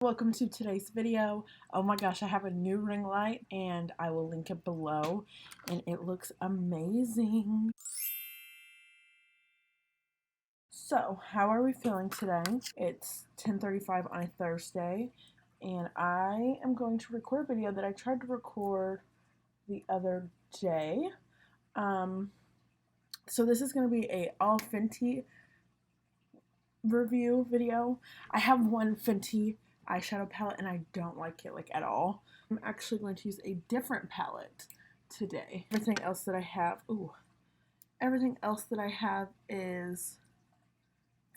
Welcome to today's video. Oh my gosh, I have a new ring light and I will link it below and it looks amazing. So, how are we feeling today? It's 10:35 on a Thursday and I am going to record a video that I tried to record the other day. So this is going to be a all Fenty review video. I have one Fenty eyeshadow palette and I don't like it at all. I'm actually going to use a different palette today. Everything else that I have is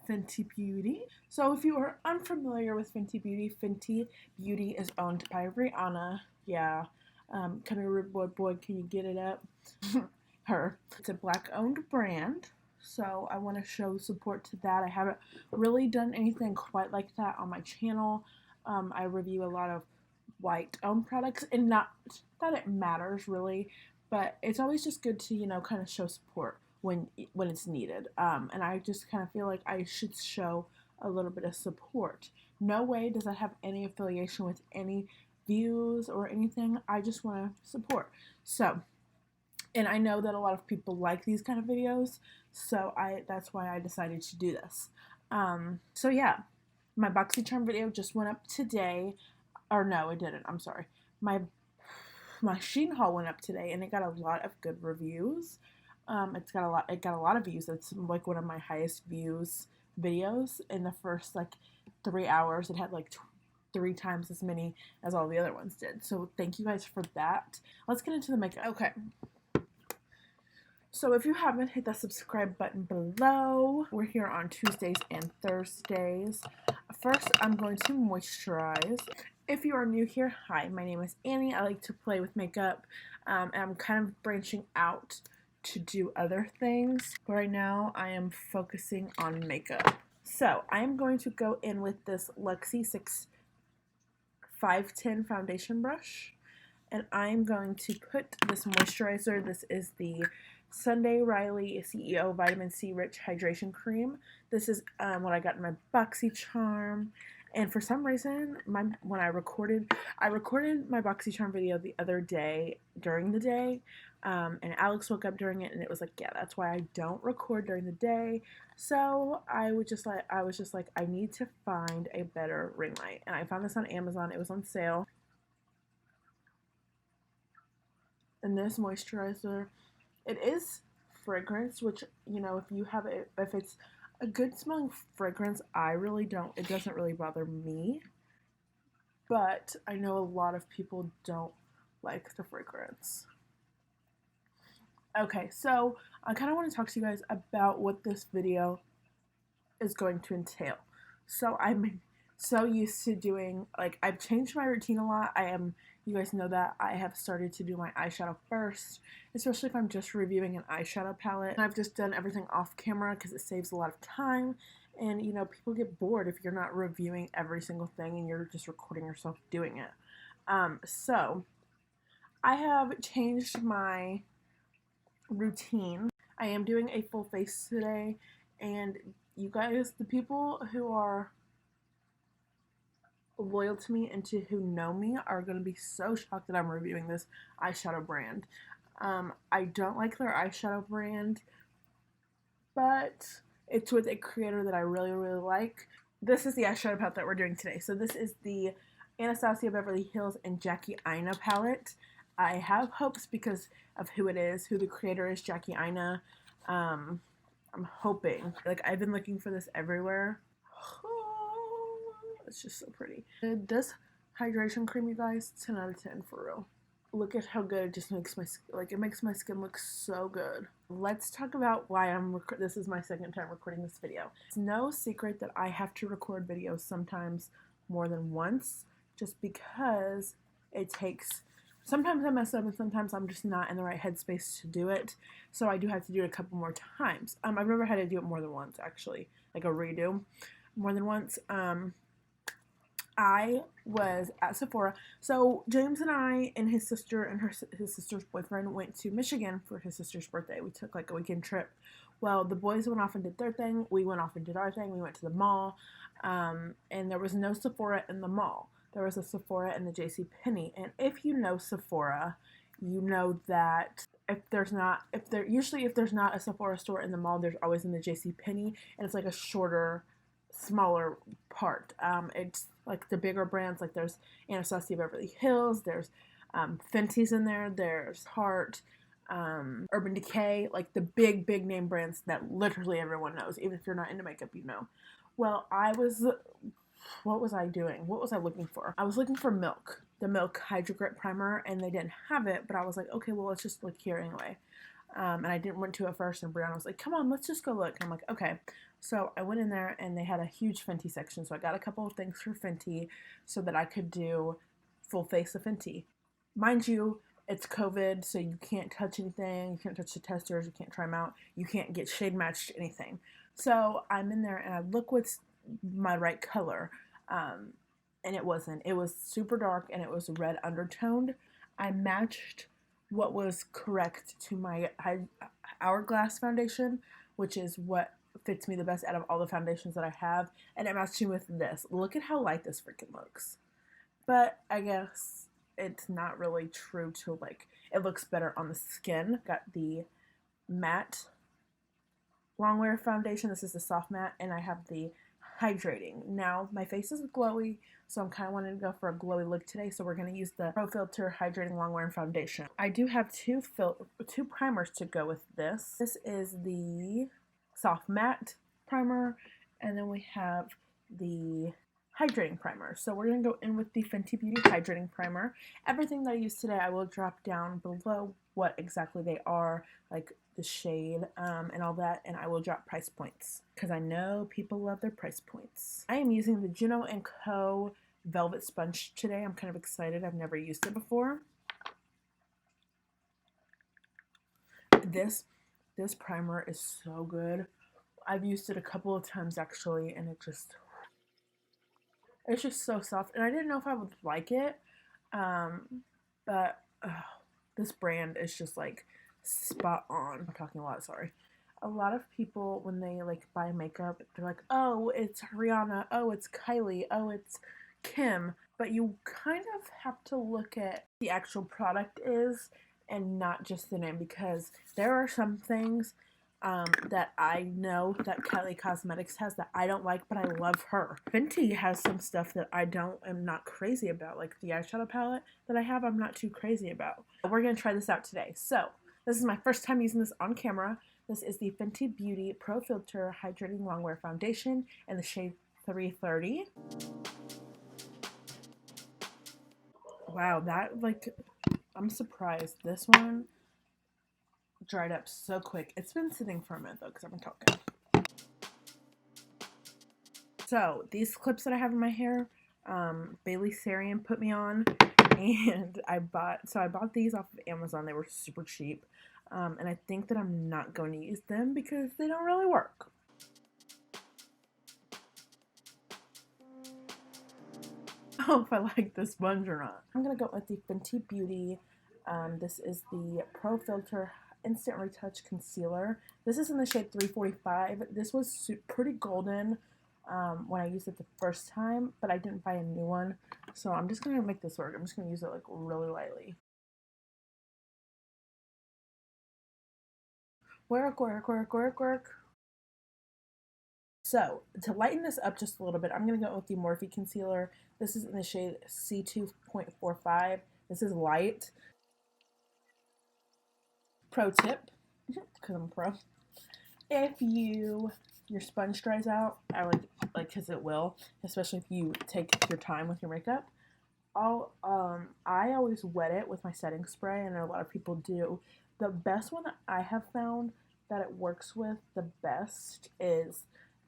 Fenty Beauty. So if you are unfamiliar with Fenty Beauty is owned by Rihanna. Yeah, come here, boy, can you get it up? Her. It's a black owned brand. So I want to show support to that. I haven't really done anything quite like that on my channel. I review a lot of white-owned products, and not that it matters really, but it's always just good to, kind of show support when it's needed. And I just kind of feel like I should show a little bit of support. No way does that have any affiliation with any views or anything. I just want to support. So, and I know that a lot of people like these kind of videos, so that's why I decided to do this. So yeah, my BoxyCharm video just went up today. Or no, it didn't. I'm sorry. My Shein haul went up today, and it got a lot of good reviews. It got a lot of views. It's like one of my highest views videos in the first 3 hours. It had 3 times as many as all the other ones did. So thank you guys for that. Let's get into the makeup. Okay. So if you haven't, hit that subscribe button below. We're here on Tuesdays and Thursdays. First, I'm going to moisturize. If you are new here, hi, my name is Annie. I like to play with makeup, and I'm kind of branching out to do other things. But right now, I am focusing on makeup. So I am going to go in with this Luxie 510 foundation brush, and I'm going to put this moisturizer. This is the Sunday Riley CEO Vitamin C Rich Hydration Cream. This is what I got in my BoxyCharm. And for some reason, when I recorded my BoxyCharm video the other day during the day, and Alex woke up during it, and it was like, yeah, that's why I don't record during the day. So I was just like, I need to find a better ring light, and I found this on Amazon. It was on sale. And this moisturizer, it is fragrance, which, if it's a good smelling fragrance, it doesn't really bother me. But I know a lot of people don't like the fragrance. Okay, so I kind of want to talk to you guys about what this video is going to entail. So I'm so used to doing, I've changed my routine a lot. You guys know that I have started to do my eyeshadow first, especially if I'm just reviewing an eyeshadow palette. And I've just done everything off camera because it saves a lot of time. And, people get bored if you're not reviewing every single thing and you're just recording yourself doing it. So I have changed my routine. I am doing a full face today, and you guys, the people who are loyal to me and to who know me, are going to be so shocked that I'm reviewing this eyeshadow brand. I don't like their eyeshadow brand, but it's with a creator that I really, really like. This is the eyeshadow palette that we're doing today. So this is the Anastasia Beverly Hills and jackieaina palette. I have hopes because of who the creator is, jackieaina. I'm hoping. I've been looking for this everywhere. It's just so pretty. This hydration cream, you guys, 10 out of 10 for real. Look at how good it just makes it makes my skin look so good. Let's talk about why this is my second time recording this video. It's no secret that I have to record videos sometimes more than once, just because sometimes I mess up and sometimes I'm just not in the right headspace to do it. So I do have to do it a couple more times. I've never had to do it more than once, actually, like a redo more than once. I was at Sephora. So James and I and his sister and his sister's boyfriend went to Michigan for his sister's birthday. We took a weekend trip Well, the boys went off and did their thing. We went off and did our thing. We went to the mall. And there was no Sephora in the mall. There was a Sephora in the JCPenney. And if you know Sephora, you know that if there's not a Sephora store in the mall, there's always in the JCPenney, and it's like a shorter, smaller part. It's like the bigger brands, like there's Anastasia Beverly Hills, there's Fenty's in there, there's Heart, Urban Decay, like the big name brands that literally everyone knows, even if you're not into makeup, you know. Well, what was I doing? What was I looking for? I was looking for Milk, the Milk Hydro Grip Primer, and they didn't have it, but I was like, okay, well, let's just look here anyway. And I didn't went to it first, and Brianna was like, come on, let's just go look. And I'm like, okay. So I went in there, and they had a huge Fenty section, so I got a couple of things for Fenty so that I could do full face of Fenty. Mind you, it's COVID, so you can't touch anything, you can't touch the testers, you can't try them out, you can't get shade matched anything. So I'm in there, and I look what's my right color, and it wasn't. It was super dark, and it was red undertoned. I matched what was correct to my Hourglass foundation, which is what fits me the best out of all the foundations that I have, and it matched me with this. Look at how light this freaking looks. But I guess it's not really true to, like, it looks better on the skin. Got the matte Longwear foundation. This is the soft matte, and I have the Hydrating. Now, my face is glowy, so I'm kind of wanting to go for a glowy look today, so we're going to use the Pro Filt'r Hydrating Longwear Foundation. I do have two primers to go with this. This is the soft matte primer, and then we have the hydrating primer. So we're going to go in with the Fenty Beauty hydrating primer. Everything that I use today, I will drop down below what exactly they are, like the shade and all that, and I will drop price points because I know people love their price points. I am using the Juno & Co. Velvet Sponge today. I'm kind of excited. I've never used it before. This primer is so good. I've used it a couple of times actually, and it's just so soft, and I didn't know if I would like it, but this brand is just like spot on. I'm talking a lot, sorry. A lot of people, when they like buy makeup, they're like, oh, it's Rihanna, oh, it's Kylie, oh, it's Kim, but you kind of have to look at the actual product is and not just the name, because there are some things that I know that Kylie Cosmetics has that I don't like, but I love her. Fenty has some stuff that I am not crazy about, like the eyeshadow palette that I have, I'm not too crazy about. We're going to try this out today. So, this is my first time using this on camera. This is the Fenty Beauty Pro Filt'r Hydrating Longwear Foundation in the shade 330. Wow, that, like, I'm surprised. This one dried up so quick. It's been sitting for a minute though because I've been talking. So these clips that I have in my hair, Bailey Sarian put me on, and I bought these off of Amazon. They were super cheap, and I think that I'm not going to use them because they don't really work. I don't know if I like the sponge or not. I'm gonna go with the Fenty Beauty. This is the Pro Filt'r Instant Retouch Concealer. This is in the shade 345. This was pretty golden when I used it the first time, but I didn't buy a new one. So I'm just going to make this work. I'm just going to use it like really lightly. Work, work, work, work, work. So to lighten this up just a little bit, I'm going to go with the Morphe Concealer. This is in the shade C2.45. This is light. Pro tip, because I'm a pro, if your sponge dries out, I would, like, because it will, especially if you take your time with your makeup, I always wet it with my setting spray, and a lot of people do. The best one that I have found that it works with the best is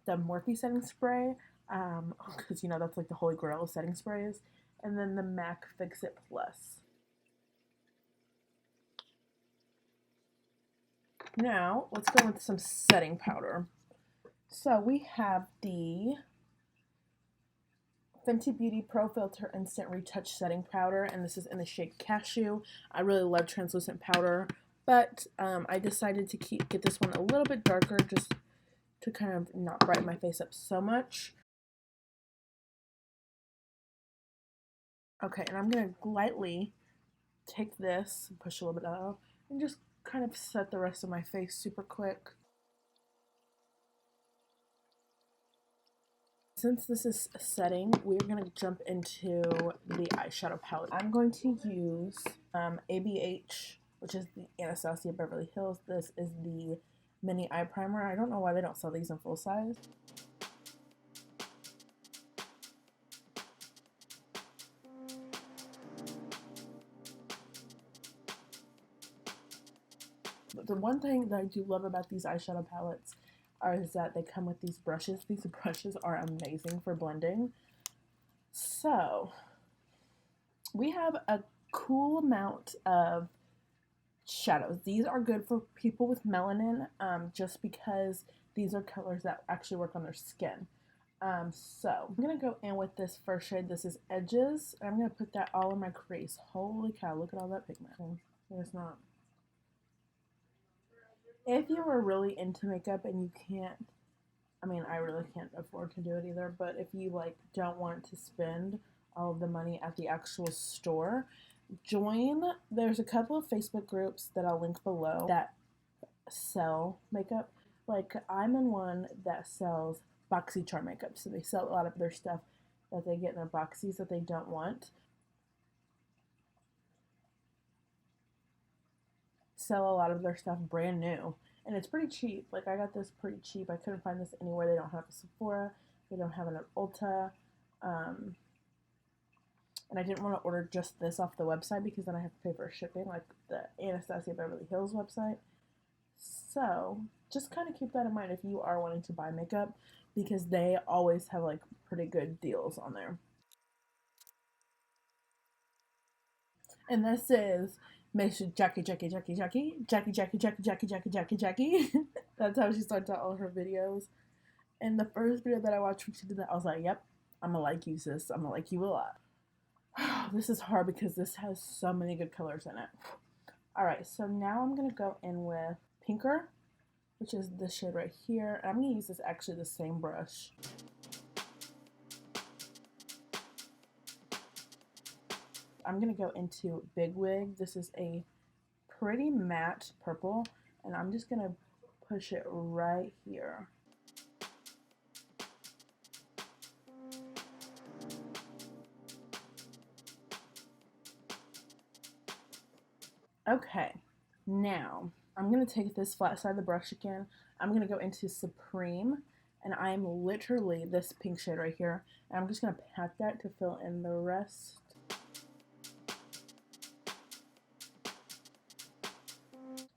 the Morphe setting spray, because, you know, that's like the holy grail of setting sprays, and then the MAC Fix It Plus. Now, let's go with some setting powder. So we have the Fenty Beauty Pro Filt'r Instant Retouch Setting Powder, and this is in the shade Cashew. I really love translucent powder. But I decided to get this one a little bit darker just to kind of not brighten my face up so much. Okay, and I'm going to lightly take this and push a little bit out and just kind of set the rest of my face super quick. Since this is setting, we're going to jump into the eyeshadow palette. I'm going to use ABH, which is the Anastasia Beverly Hills. This is the mini eye primer. I don't know why they don't sell these in full size. But the one thing that I do love about these eyeshadow palettes is that they come with these brushes. These brushes are amazing for blending. So we have a cool amount of shadows. These are good for people with melanin, just because these are colors that actually work on their skin. So I'm gonna go in with this first shade. This is Edges. I'm gonna put that all in my crease. Holy cow, look at all that pigment. It's not. If you are really into makeup and you can't, I mean, I really can't afford to do it either, but if you like don't want to spend all of the money at the actual store, there's a couple of Facebook groups that I'll link below that sell makeup. Like, I'm in one that sells boxycharm makeup, so they sell a lot of their stuff that they get in their boxies that they don't want. Sell a lot of their stuff brand new, and it's pretty cheap. Like, I got this pretty cheap. I couldn't find this anywhere. They don't have a Sephora, they don't have an Ulta, and I didn't want to order just this off the website because then I have to pay for shipping, like the Anastasia Beverly Hills website. So just kind of keep that in mind if you are wanting to buy makeup, because they always have like pretty good deals on there. And this is Miss Jackie. That's how she starts out all her videos. And the first video that I watched when she did that, I was like, yep, I'm gonna like you, sis. I'm gonna like you a lot. This is hard because this has so many good colors in it. Alright, so now I'm gonna go in with Pinker, which is this shade right here. And I'm gonna use this actually the same brush. I'm gonna go into Big Wig. This is a pretty matte purple, and I'm just gonna push it right here. Okay, now I'm gonna take this flat side of the brush again. I'm gonna go into Supreme, and I'm literally this pink shade right here, and I'm just gonna pat that to fill in the rest.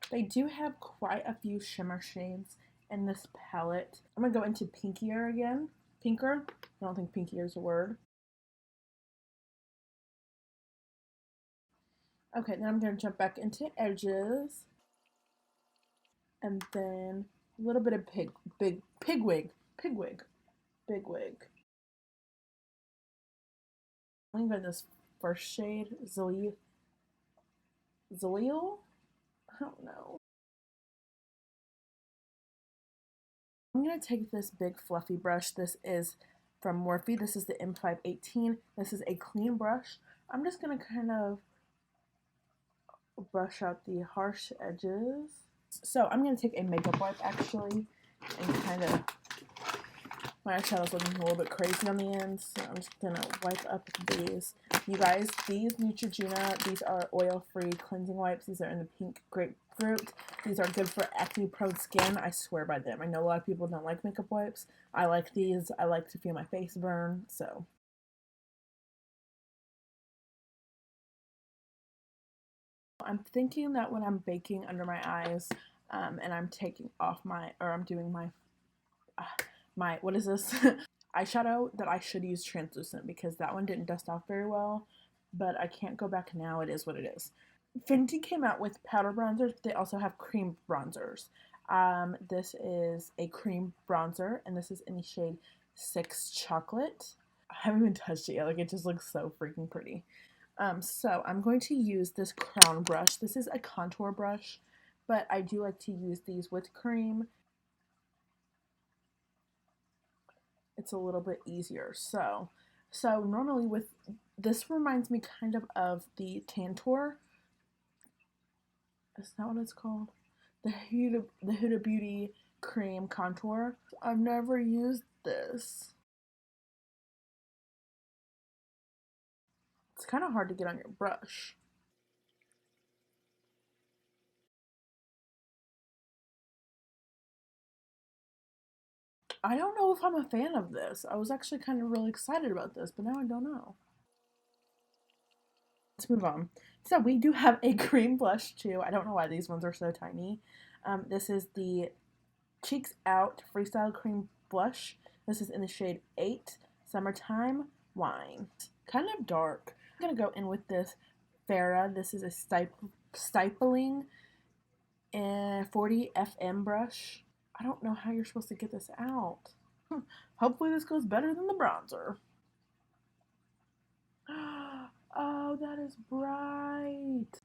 They do have quite a few shimmer shades in this palette. I'm gonna go into Pinkier again. Pinker. I don't think Pinkier is a word. Okay, then I'm gonna jump back into Edges, and then a little bit of Big Wig. I'm gonna go this first shade, Zalil. I don't know. I'm gonna take this big fluffy brush. This is from Morphe. This is the M518. This is a clean brush. I'm just gonna kind of brush out the harsh edges. So I'm gonna take a makeup wipe actually and kind of, my eyeshadow's looking a little bit crazy on the ends, so I'm just gonna wipe up these. You guys, these Neutrogena, these are oil-free cleansing wipes. These are in the pink grapefruit. These are good for acne-prone skin. I swear by them. I know a lot of people don't like makeup wipes. I like these. I like to feel my face burn, so. I'm thinking that when I'm baking under my eyes, and I'm taking off I'm doing what is this? Eyeshadow, that I should use translucent because that one didn't dust off very well, but I can't go back now. It is what it is. Fenty came out with powder bronzers, but they also have cream bronzers. This is a cream bronzer, and this is in the shade 6 Chocolate. I haven't even touched it yet. Like, it just looks so freaking pretty. So I'm going to use this crown brush. This is a contour brush. but I do like to use these with cream. It's a little bit easier. So normally with this reminds me kind of the Tantor. Is that what it's called? The Huda Beauty cream contour. I've never used this. It's kind of hard to get on your brush. I don't know if I'm a fan of this. I was actually kind of really excited about this, but now I don't know. Let's move on. So we do have a cream blush too. I don't know why these ones are so tiny. This is the Cheeks Out Freestyle Cream Blush. This is in the shade 8, Summertime Wine. Kind of dark. I'm going to go in with this Farrah. This is a stippling 40 FM brush. I don't know how you're supposed to get this out. Hopefully this goes better than the bronzer. Oh, that is bright.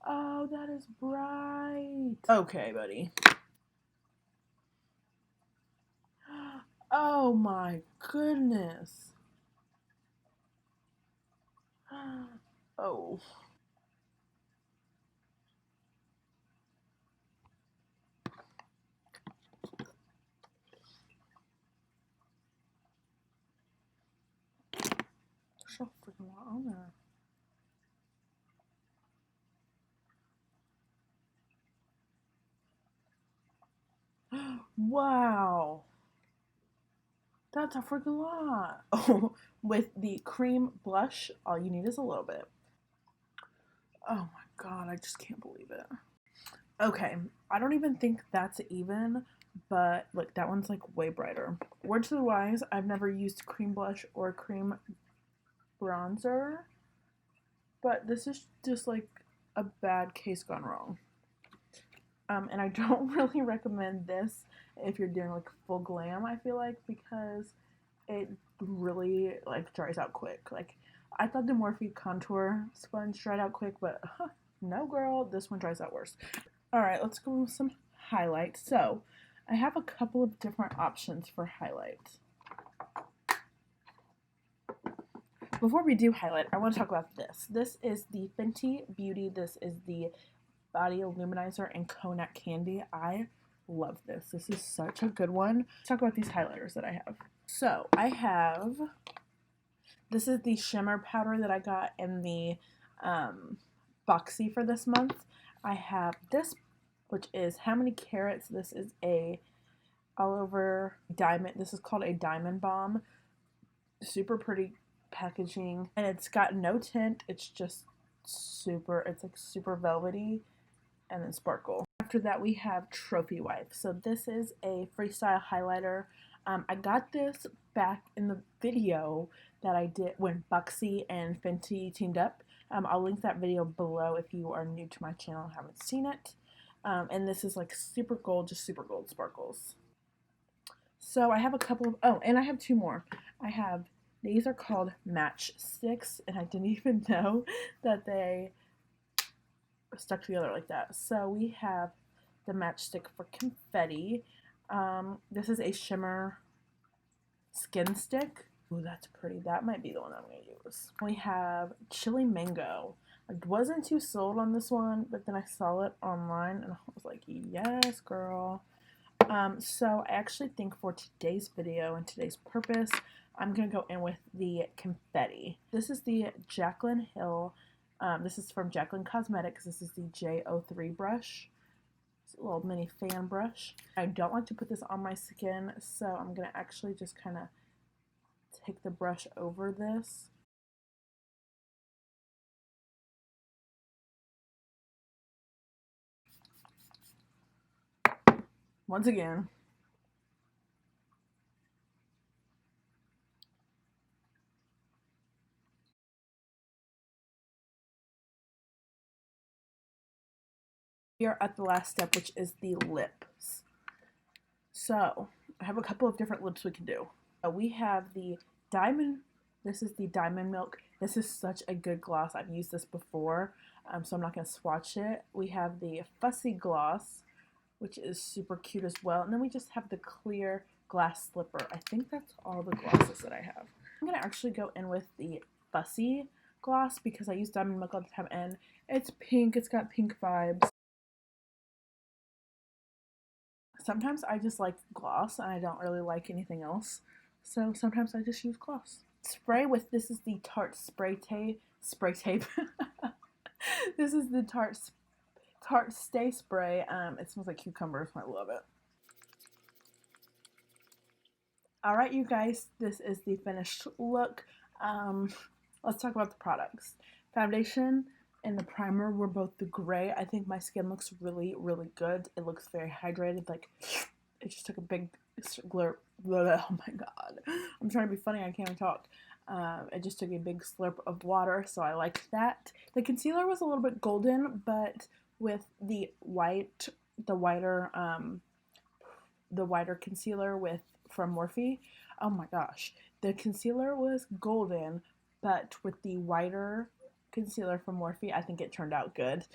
Oh, that is bright. Okay, buddy. Oh my goodness. Oh. There's so freaking lot on there. Wow. That's a freaking lot. Oh, with the cream blush, all you need is a little bit. Oh my god, I just can't believe it. Okay, I don't even think that's even, but look, that one's like way brighter. Word to the wise, I've never used cream blush or cream bronzer, but this is just like a bad case gone wrong. And I don't really recommend this if you're doing like full glam, I feel like, because it really like dries out quick. Like I thought the Morphe contour sponge dried out quick, but no girl, this one dries out worse. All right, let's go with some highlights. So I have a couple of different options for highlights. Before we do highlight, I want to talk about this. This is the Fenty Beauty. This is the Body Luminizer and Coconut Candy. I love this. This is such a good one. Let's talk about these highlighters that I have. So I have, this is the shimmer powder that I got in the Boxy for this month. I have this, which is How Many Carats. This is a all over diamond. This is called a diamond bomb. Super pretty packaging, and it's got no tint. It's just super, it's like super velvety and then sparkle. After that we have Trophy Wife. So this is a Freestyle highlighter. I got this back in the video that I did when Boxy and Fenty teamed up. I'll link that video below if you are new to my channel and haven't seen it. And this is like super gold, just super gold sparkles. So I have a couple of, oh, and I have two more. I have, these are called Match Sticks, and I didn't even know that they stuck together like that. So we have the Matchstick for Confetti. This is a shimmer Skinstick. Ooh, that's pretty. That might be the one I'm going to use. We have Chili Mango. I wasn't too sold on this one, but then I saw it online and I was like, yes, girl. So I actually think for today's video and today's purpose, I'm going to go in with the Confetti. This is the Jaclyn Hill. This is from Jaclyn Cosmetics. This is the J03 brush. It's a little mini fan brush. I don't like to put this on my skin, so I'm going to actually just kind of take the brush over this. Once again. We are at the last step, which is the lips. So I have a couple of different lips we can do. We have the Diamond, this is the Diamond Milk This is such a good gloss. I've used this before, so I'm not going to swatch it. We have the Fussy Gloss, which is super cute as well. And then we just have the clear glass slipper. I think that's all the glosses that I have. I'm going to actually go in with the Fussy Gloss because I use Diamond Milk all the time, and it's pink. It's got pink vibes. Sometimes I just like gloss and I don't really like anything else, so sometimes I just use gloss. Spray with, this is the Tarte spray tape. This is the Tarte Stay Spray. It smells like cucumbers. I love it. Alright, you guys, this is the finished look. Let's talk about the products. Foundation and the primer were both the gray. I think my skin looks really, really good. It looks very hydrated. Like, it just took a big slurp. Oh my god. I'm trying to be funny. I can't even talk. It just took a big slurp of water, so I like that. The concealer was a little bit golden, but with the wider concealer from Morphe, oh my gosh, the concealer was golden, but with the whiter concealer from Morphe, I think it turned out good.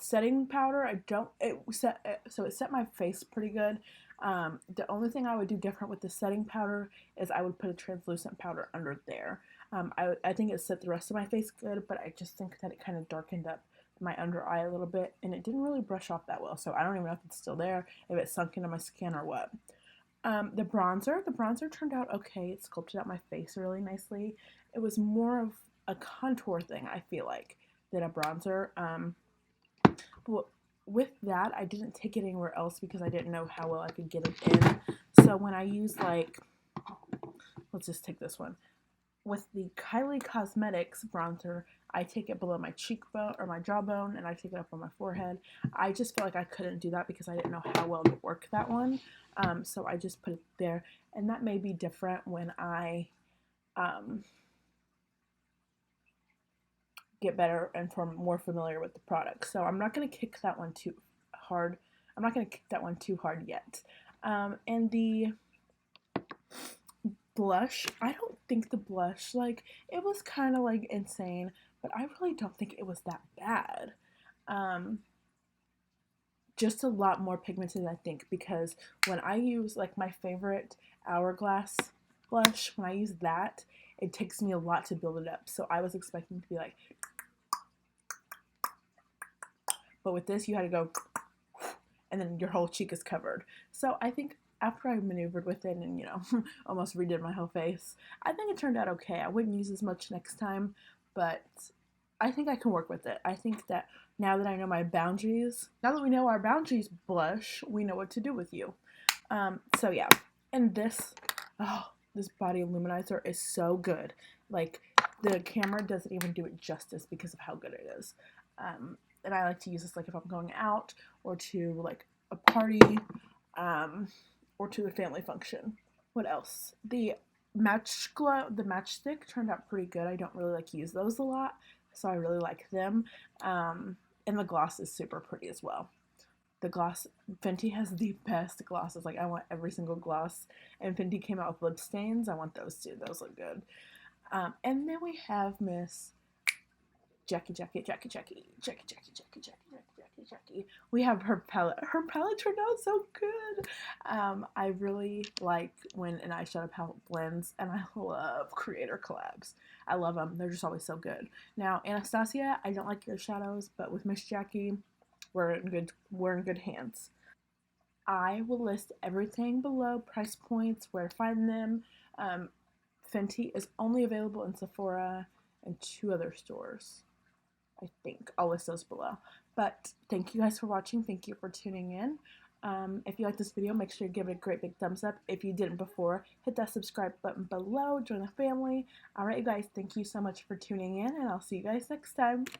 Setting powder, it set my face pretty good. The only thing I would do different with the setting powder is I would put a translucent powder under there. I think it set the rest of my face good, but I just think that it kind of darkened up my under eye a little bit, and it didn't really brush off that well, so I don't even know if it's still there, if it sunk into my skin or what. The bronzer turned out okay. It sculpted out my face really nicely. It was more of a contour thing, I feel like, than a bronzer. But with that, I didn't take it anywhere else because I didn't know how well I could get it in. So when I use, like, let's just take this one. With the Kylie Cosmetics bronzer, I take it below my cheekbone or my jawbone, and I take it up on my forehead. I just felt like I couldn't do that because I didn't know how well to work that one. So I just put it there, and that may be different when I get better and more familiar with the product. So I'm not going to kick that one too hard. I'm not going to kick that one too hard yet. And the blush, I don't think the blush, like, it was kind of like insane, but I really don't think it was that bad. Just a lot more pigmented, I think, because when I use, like, my favorite Hourglass blush, when I use that, it takes me a lot to build it up. So I was expecting to be like, but with this, you had to go, and then your whole cheek is covered. So I think after I maneuvered with it and, you know, almost redid my whole face, I think it turned out okay. I wouldn't use as much next time, but I think I can work with it. I think that now that I know my boundaries, now that we know our boundaries, blush, we know what to do with you. So yeah, and this body luminizer is so good. Like, the camera doesn't even do it justice because of how good it is. And I like to use this, like, if I'm going out or to, like, a party, or to a family function. What else? The matchstick turned out pretty good. I don't really like use those a lot, so I really like them. And the gloss is super pretty as well. The gloss, Fenty has the best glosses. Like, I want every single gloss. And Fenty came out with lip stains. I want those too. Those look good. And then we have Miss Jackie. We have her palette. Her palette turned out so good. I really like when an eyeshadow palette blends, and I love creator collabs. I love them. They're just always so good. Now, Anastasia, I don't like your shadows, but with Miss Jackie, we're in good hands. I will list everything below, price points, where to find them. Fenty is only available in Sephora and 2 other stores. I think I'll list those below. But thank you guys for watching. Thank you for tuning in. If you like this video, make sure you give it a great big thumbs up. If you didn't before, hit that subscribe button below. Join the family. Alright, you guys, thank you so much for tuning in, and I'll see you guys next time.